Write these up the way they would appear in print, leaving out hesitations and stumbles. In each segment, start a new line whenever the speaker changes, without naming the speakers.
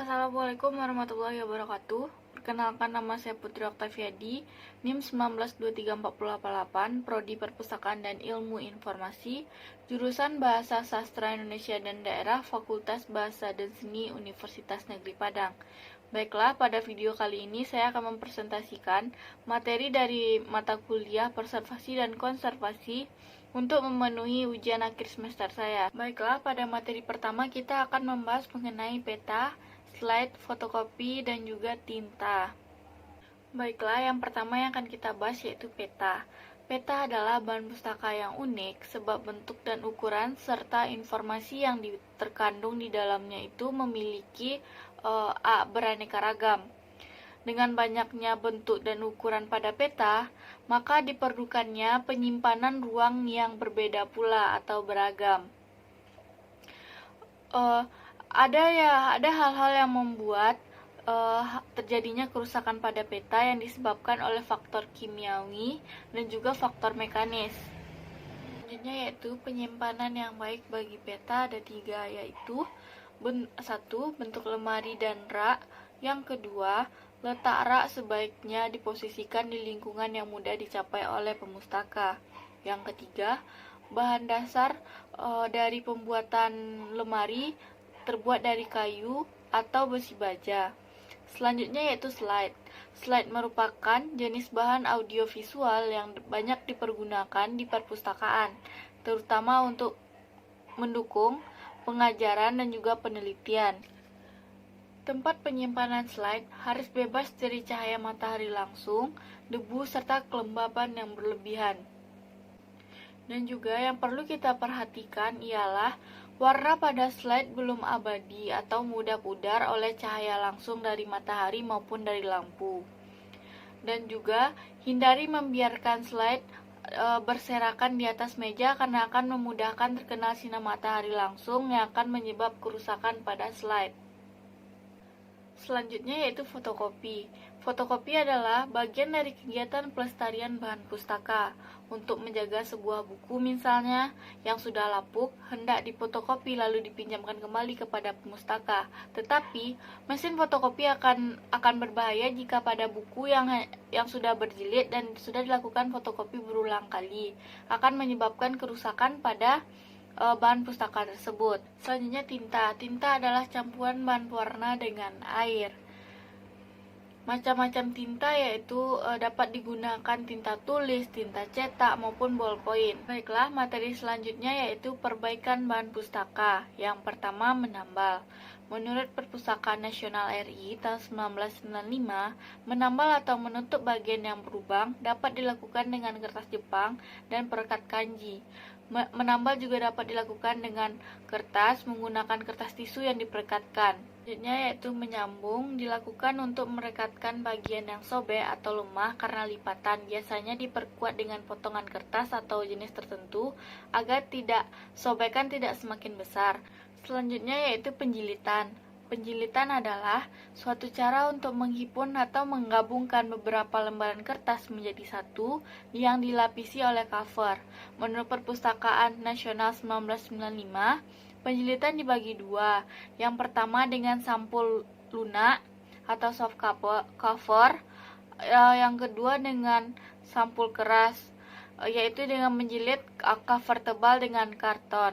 Assalamualaikum warahmatullahi wabarakatuh. Perkenalkan, nama saya Putri Oktaviadi, NIM 19234888, Prodi Perpustakaan dan Ilmu Informasi, jurusan Bahasa Sastra Indonesia dan Daerah, Fakultas Bahasa dan Seni Universitas Negeri Padang. Baiklah, pada video kali ini saya akan mempresentasikan materi dari mata kuliah Preservasi dan Konservasi untuk memenuhi ujian akhir semester saya. Baiklah, pada materi pertama kita akan membahas mengenai peta, slide, fotokopi, dan juga tinta. Baiklah, yang pertama yang akan kita bahas yaitu peta. Peta adalah bahan pustaka yang unik sebab bentuk dan ukuran serta informasi yang terkandung di dalamnya itu memiliki beraneka ragam. Dengan banyaknya bentuk dan ukuran pada peta, maka diperlukannya penyimpanan ruang yang berbeda pula atau beragam. Ada hal-hal yang membuat terjadinya kerusakan pada peta yang disebabkan oleh faktor kimiawi dan juga faktor mekanis. Selanjutnya yaitu penyimpanan yang baik bagi peta ada 3, yaitu 1. Bentuk lemari dan rak. Yang kedua, letak rak sebaiknya diposisikan di lingkungan yang mudah dicapai oleh pemustaka. Yang ketiga, bahan dasar dari pembuatan lemari terbuat dari kayu atau besi baja. Selanjutnya yaitu slide. Slide merupakan jenis bahan audiovisual yang banyak dipergunakan di perpustakaan, terutama untuk mendukung pengajaran dan juga penelitian. Tempat penyimpanan slide harus bebas dari cahaya matahari langsung, debu, serta kelembaban yang berlebihan. Dan juga yang perlu kita perhatikan ialah warna pada slide belum abadi atau mudah pudar oleh cahaya langsung dari matahari maupun dari lampu. Dan juga hindari membiarkan slide berserakan di atas meja karena akan memudahkan terkena sinar matahari langsung yang akan menyebabkan kerusakan pada slide. Selanjutnya yaitu fotokopi. Fotokopi adalah bagian dari kegiatan pelestarian bahan pustaka. Untuk menjaga sebuah buku misalnya yang sudah lapuk, hendak difotokopi lalu dipinjamkan kembali kepada pemustaka. Tetapi mesin fotokopi akan berbahaya jika pada buku yang sudah berjilid dan sudah dilakukan fotokopi berulang kali, akan menyebabkan kerusakan pada bahan pustaka tersebut. Selanjutnya tinta. Tinta adalah campuran bahan pewarna dengan air. Macam-macam tinta yaitu dapat digunakan tinta tulis, tinta cetak maupun ballpoint. Baiklah, materi selanjutnya yaitu perbaikan bahan pustaka. Yang pertama, menambal. Menurut Perpustakaan Nasional RI tahun 1995, menambal atau menutup bagian yang berlubang dapat dilakukan dengan kertas Jepang dan perekat kanji. Menambal juga dapat dilakukan dengan kertas menggunakan kertas tisu yang diperekatkan. Selanjutnya yaitu menyambung, dilakukan untuk merekatkan bagian yang sobek atau lemah karena lipatan. Biasanya diperkuat dengan potongan kertas atau jenis tertentu agar sobekan tidak semakin besar. Selanjutnya yaitu penjilitan. Penjilitan adalah suatu cara untuk menghimpun atau menggabungkan beberapa lembaran kertas menjadi satu yang dilapisi oleh cover. Menurut Perpustakaan Nasional 1995, penjilitan dibagi 2. Yang pertama dengan sampul lunak atau soft cover. Yang kedua dengan sampul keras, yaitu dengan menjilid cover tebal dengan karton.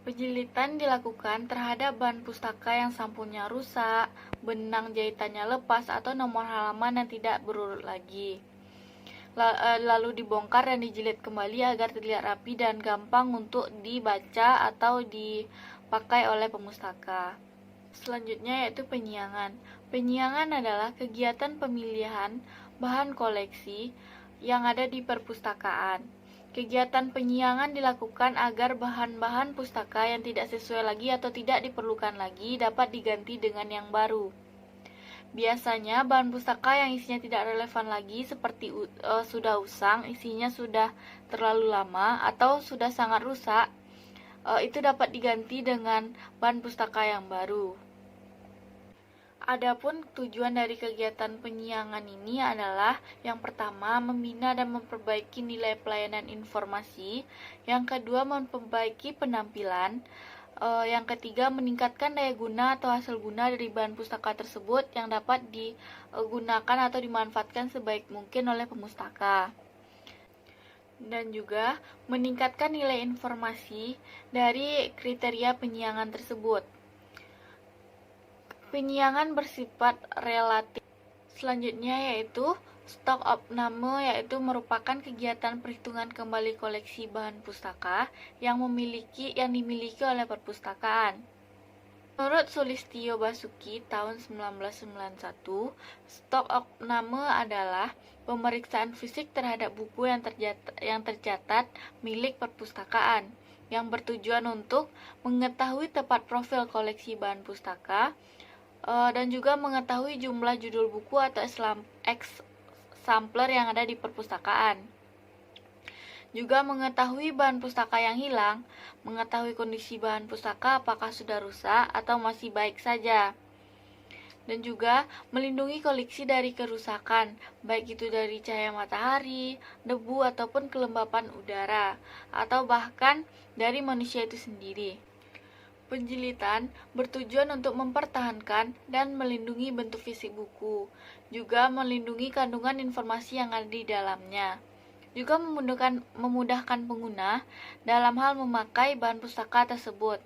Penjilitan dilakukan terhadap bahan pustaka yang sampulnya rusak, benang jahitannya lepas, atau nomor halaman yang tidak berurut lagi. Lalu dibongkar dan dijilid kembali agar terlihat rapi dan gampang untuk dibaca atau dipakai oleh pemustaka. Selanjutnya yaitu penyiangan. Penyiangan adalah kegiatan pemilihan bahan koleksi yang ada di perpustakaan. Kegiatan penyiangan dilakukan agar bahan-bahan pustaka yang tidak sesuai lagi atau tidak diperlukan lagi dapat diganti dengan yang baru. Biasanya bahan pustaka yang isinya tidak relevan lagi seperti sudah usang, isinya sudah terlalu lama atau sudah sangat rusak, itu dapat diganti dengan bahan pustaka yang baru. Adapun tujuan dari kegiatan penyiangan ini adalah yang pertama membina dan memperbaiki nilai pelayanan informasi, yang kedua memperbaiki penampilan, Yang ketiga, meningkatkan daya guna atau hasil guna dari bahan pustaka tersebut yang dapat digunakan atau dimanfaatkan sebaik mungkin oleh pemustaka. Dan juga meningkatkan nilai informasi dari kriteria penyiangan tersebut. Penyiangan bersifat relatif. Selanjutnya yaitu stok opname, yaitu merupakan kegiatan perhitungan kembali koleksi bahan pustaka yang dimiliki oleh perpustakaan. Menurut Sulistyo Basuki tahun 1991, stok opname adalah pemeriksaan fisik terhadap buku yang tercatat milik perpustakaan yang bertujuan untuk mengetahui tepat profil koleksi bahan pustaka dan juga mengetahui jumlah judul buku atau sampler yang ada di perpustakaan. Juga mengetahui bahan pustaka yang hilang, mengetahui kondisi bahan pustaka apakah sudah rusak atau masih baik saja. Dan juga melindungi koleksi dari kerusakan, baik itu dari cahaya matahari, debu, ataupun kelembapan udara, atau bahkan dari manusia itu sendiri. Penjilitan bertujuan untuk mempertahankan dan melindungi bentuk fisik buku, juga melindungi kandungan informasi yang ada di dalamnya, juga memudahkan pengguna dalam hal memakai bahan pustaka tersebut.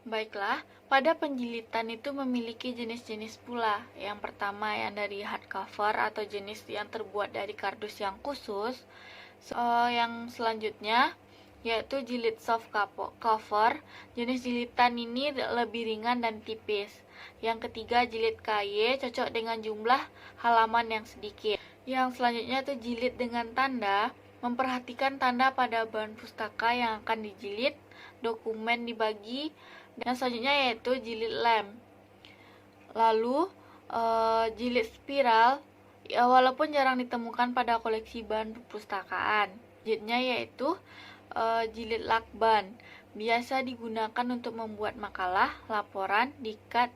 Baiklah, pada penjilitan itu memiliki jenis-jenis pula. Yang pertama yang dari hardcover atau jenis yang terbuat dari kardus yang khusus. Yang selanjutnya yaitu jilid soft cover. Jenis jilidan ini lebih ringan dan tipis. Yang ketiga jilid kaye, cocok dengan jumlah halaman yang sedikit. Yang selanjutnya itu jilid dengan tanda, memperhatikan tanda pada bahan pustaka yang akan dijilid, dokumen dibagi. Dan selanjutnya yaitu jilid lem. Lalu jilid spiral, walaupun jarang ditemukan pada koleksi bahan perpustakaan. Jilidnya yaitu jilid lakban, biasa digunakan untuk membuat makalah, laporan, dikat,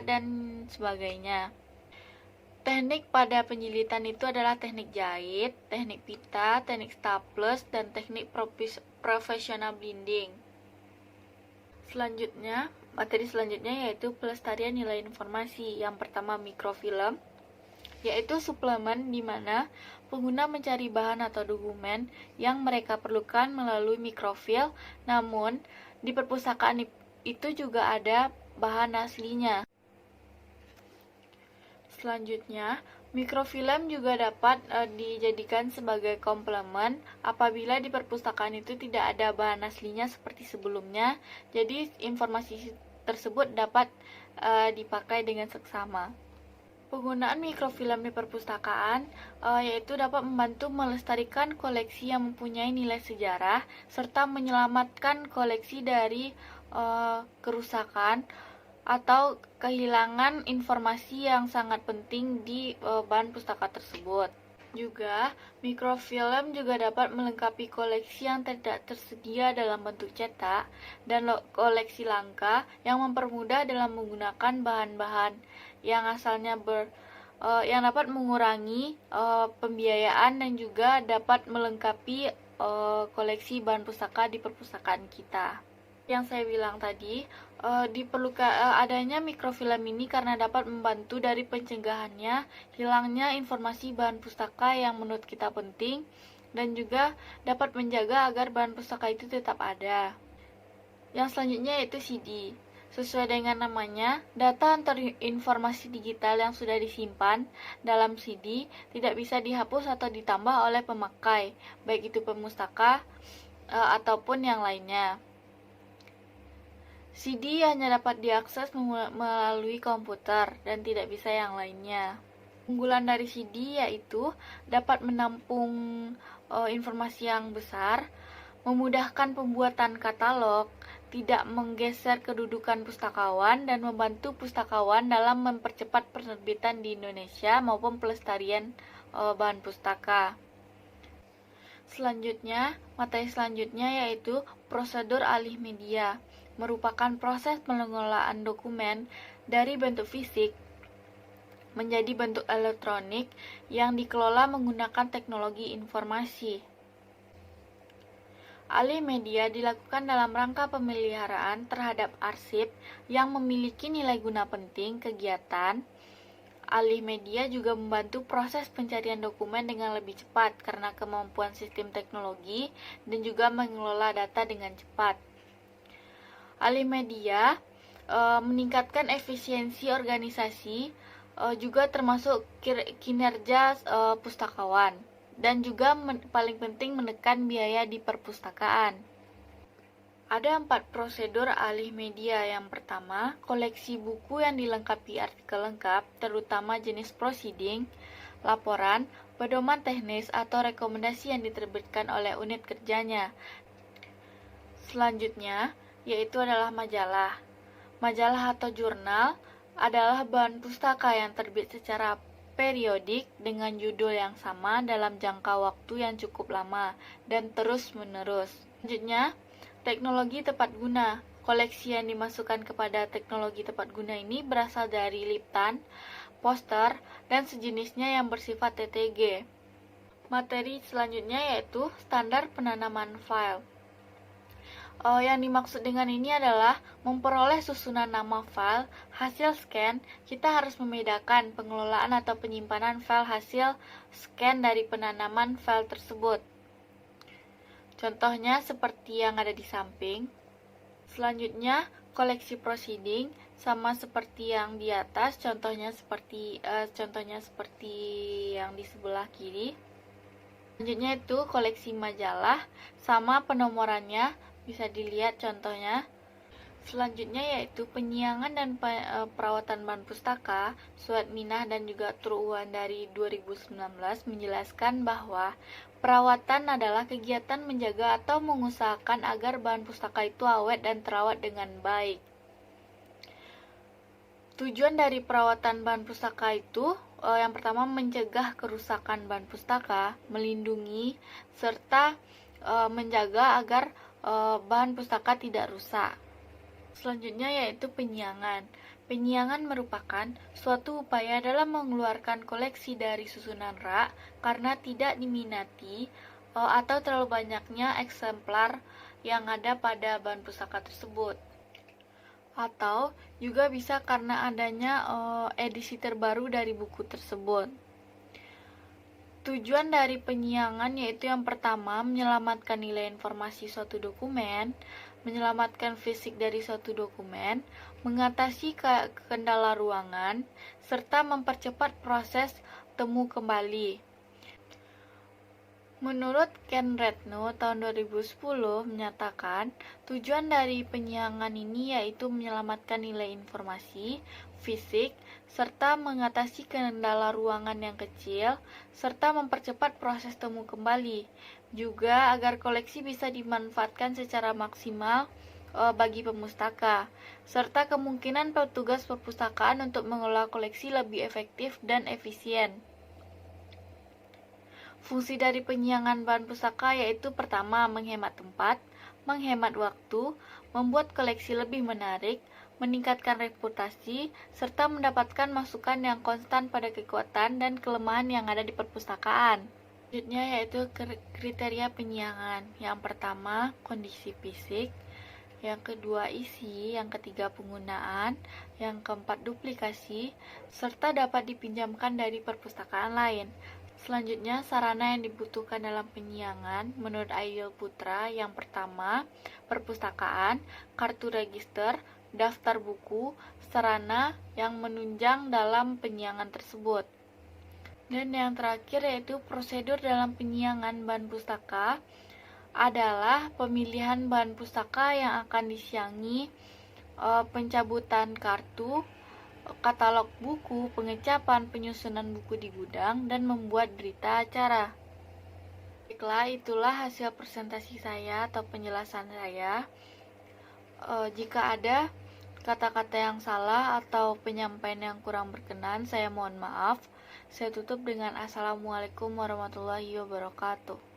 dan sebagainya. Teknik pada penjilitan itu adalah teknik jahit, teknik pita, teknik staples, dan teknik profesional blending. Materi selanjutnya yaitu pelestarian nilai informasi. Yang pertama mikrofilm, yaitu suplemen di mana pengguna mencari bahan atau dokumen yang mereka perlukan melalui mikrofil, namun di perpustakaan itu juga ada bahan aslinya. Selanjutnya, mikrofilm juga dapat dijadikan sebagai komplement apabila di perpustakaan itu tidak ada bahan aslinya seperti sebelumnya, jadi informasi tersebut dapat dipakai dengan seksama. Penggunaan mikrofilm di perpustakaan yaitu dapat membantu melestarikan koleksi yang mempunyai nilai sejarah serta menyelamatkan koleksi dari kerusakan atau kehilangan informasi yang sangat penting di bahan pustaka tersebut. Juga, mikrofilm juga dapat melengkapi koleksi yang tidak tersedia dalam bentuk cetak dan koleksi langka yang mempermudah dalam menggunakan bahan-bahan yang asalnya yang dapat mengurangi pembiayaan dan juga dapat melengkapi koleksi bahan pustaka di perpustakaan kita. Yang saya bilang tadi, diperlukan adanya mikrofilm ini karena dapat membantu dari pencegahannya hilangnya informasi bahan pustaka yang menurut kita penting dan juga dapat menjaga agar bahan pustaka itu tetap ada. Yang selanjutnya yaitu CD. Sesuai dengan namanya, data atau informasi digital yang sudah disimpan dalam CD tidak bisa dihapus atau ditambah oleh pemakai, baik itu pemustaka ataupun yang lainnya. CD hanya dapat diakses melalui komputer dan tidak bisa yang lainnya. Keunggulan dari CD yaitu dapat menampung informasi yang besar, memudahkan pembuatan katalog, tidak menggeser kedudukan pustakawan, dan membantu pustakawan dalam mempercepat penerbitan di Indonesia maupun pelestarian bahan pustaka. Materi selanjutnya yaitu prosedur alih media, merupakan proses pengelolaan dokumen dari bentuk fisik menjadi bentuk elektronik yang dikelola menggunakan teknologi informasi. Alih media dilakukan dalam rangka pemeliharaan terhadap arsip yang memiliki nilai guna penting kegiatan. Alih media juga membantu proses pencarian dokumen dengan lebih cepat karena kemampuan sistem teknologi dan juga mengelola data dengan cepat. Alih media meningkatkan efisiensi organisasi, juga termasuk kinerja pustakawan, dan juga paling penting menekan biaya di perpustakaan. Ada 4 prosedur alih media. Yang pertama, koleksi buku yang dilengkapi artikel lengkap, terutama jenis proceeding, laporan, pedoman teknis, atau rekomendasi yang diterbitkan oleh unit kerjanya. Selanjutnya, yaitu adalah majalah. Majalah atau jurnal adalah bahan pustaka yang terbit secara periodik dengan judul yang sama dalam jangka waktu yang cukup lama dan terus-menerus. Selanjutnya, teknologi tepat guna. Koleksi yang dimasukkan kepada teknologi tepat guna ini berasal dari Liptan, poster, dan sejenisnya yang bersifat TTG. Materi selanjutnya yaitu standar penanaman file. Yang dimaksud dengan ini adalah memperoleh susunan nama file hasil scan. Kita harus membedakan pengelolaan atau penyimpanan file hasil scan dari penanaman file tersebut. Contohnya seperti yang ada di samping. Selanjutnya, koleksi proceeding sama seperti yang di atas, contohnya seperti yang di sebelah kiri. Selanjutnya itu koleksi majalah sama penomorannya, bisa dilihat contohnya. Selanjutnya yaitu penyiangan dan perawatan bahan pustaka. Surat Minah dan juga Teruan dari 2019 menjelaskan bahwa perawatan adalah kegiatan menjaga atau mengusahakan agar bahan pustaka itu awet dan terawat dengan baik. Tujuan dari perawatan bahan pustaka itu yang pertama mencegah kerusakan bahan pustaka, melindungi, serta menjaga agar bahan pustaka tidak rusak. Selanjutnya yaitu penyiangan. Penyiangan merupakan suatu upaya dalam mengeluarkan koleksi dari susunan rak karena tidak diminati atau terlalu banyaknya eksemplar yang ada pada bahan pustaka tersebut. Atau juga bisa karena adanya edisi terbaru dari buku tersebut. Tujuan dari penyiangan yaitu yang pertama, menyelamatkan nilai informasi suatu dokumen, menyelamatkan fisik dari suatu dokumen, mengatasi kendala ruangan, serta mempercepat proses temu kembali. Menurut Ken Retno tahun 2010 menyatakan, tujuan dari penyiangan ini yaitu menyelamatkan nilai informasi, fisik, serta mengatasi kendala ruangan yang kecil, serta mempercepat proses temu kembali. Juga agar koleksi bisa dimanfaatkan secara maksimal bagi pemustaka, serta kemungkinan petugas perpustakaan untuk mengelola koleksi lebih efektif dan efisien. Fungsi dari penyiangan bahan pustaka yaitu pertama, menghemat tempat, menghemat waktu, membuat koleksi lebih menarik, meningkatkan reputasi, serta mendapatkan masukan yang konstan pada kekuatan dan kelemahan yang ada di perpustakaan. Selanjutnya yaitu kriteria penyiangan. Yang pertama, kondisi fisik. Yang kedua, isi. Yang ketiga, penggunaan. Yang keempat, duplikasi, serta dapat dipinjamkan dari perpustakaan lain. Selanjutnya, sarana yang dibutuhkan dalam penyiangan menurut Aidil Putra. Yang pertama, perpustakaan, kartu register, daftar buku, sarana yang menunjang dalam penyiangan tersebut. Dan yang terakhir yaitu prosedur dalam penyiangan bahan pustaka adalah pemilihan bahan pustaka yang akan disiangi, pencabutan kartu, katalog buku, pengecapan, penyusunan buku di gudang, dan membuat berita acara. Baiklah, itulah hasil presentasi saya atau penjelasan saya. Jika ada kata-kata yang salah atau penyampaian yang kurang berkenan, saya mohon maaf. Saya tutup dengan Assalamualaikum warahmatullahi wabarakatuh.